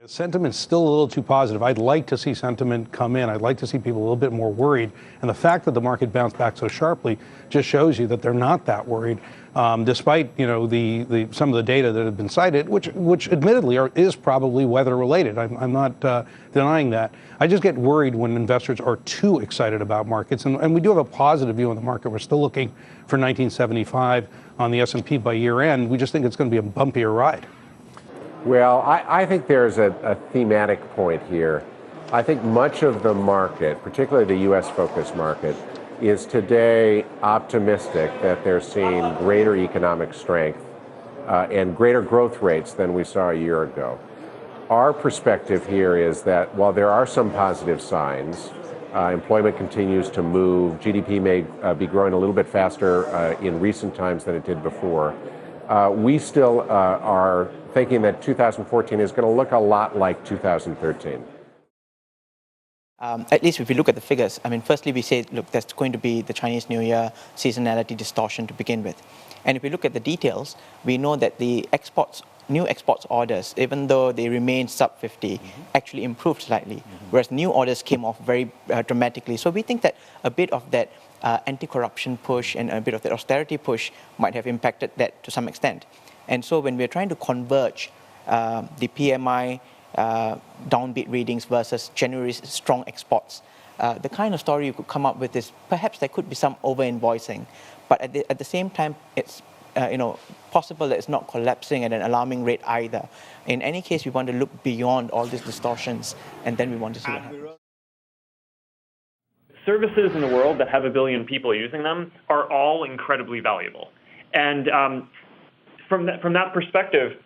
Sentiment's still a little too positive. I'd like to see sentiment come in. I'd like to see people a little bit more worried. And the fact that the market bounced back so sharply just shows you that they're not that worried, despite the some of the data that have been cited, which admittedly is probably weather related. I'm not denying that. I just get worried when investors are too excited about markets. And we do have a positive view on the market. We're still looking for 1975 on the S&P by year end. We just think it's going to be a bumpier ride. Well, I think there's a thematic point here. I think much of the market, particularly the U.S.-focused market, is today optimistic that they're seeing greater economic strength and greater growth rates than we saw a year ago. Our perspective here is that while there are some positive signs, employment continues to move, GDP may be growing a little bit faster in recent times than it did before, we still are thinking that 2014 is going to look a lot like 2013. At least if we look at the figures, I mean, firstly, we say, look, there's going to be the Chinese New Year seasonality distortion to begin with. And if we look at the details, we know that the new exports orders, even though they remain sub 50, actually improved slightly, whereas new orders came off very dramatically. So we think that a bit of that anti-corruption push and a bit of that austerity push might have impacted that to some extent. And so when we're trying to converge the PMI downbeat readings versus January's strong exports, the kind of story you could come up with is perhaps there could be some over-invoicing, but at the same time, it's possible that it's not collapsing at an alarming rate either. In any case, we want to look beyond all these distortions, and then we want to see what happens. Services in the world that have 1 billion people using them are all incredibly valuable. And from that perspective,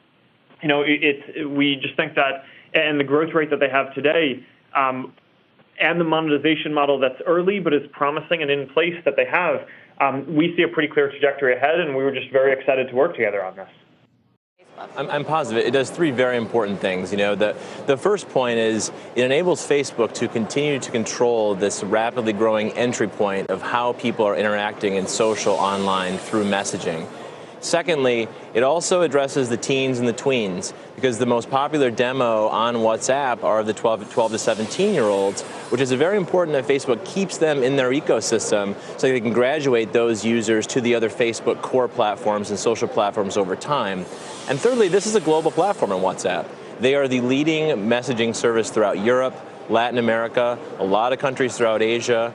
we just think that, and the growth rate that they have today, and the monetization model that's early but is promising and in place that they have, we see a pretty clear trajectory ahead, and we were just very excited to work together on this. I'm positive it does three very important things. The first point is it enables Facebook to continue to control this rapidly growing entry point of how people are interacting in social online through messaging. Secondly, it also addresses the teens and the tweens, because the most popular demo on WhatsApp are the 12 to 17-year-olds, which is very important that Facebook keeps them in their ecosystem so they can graduate those users to the other Facebook core platforms and social platforms over time. And thirdly, this is a global platform on WhatsApp. They are the leading messaging service throughout Europe, Latin America, a lot of countries throughout Asia.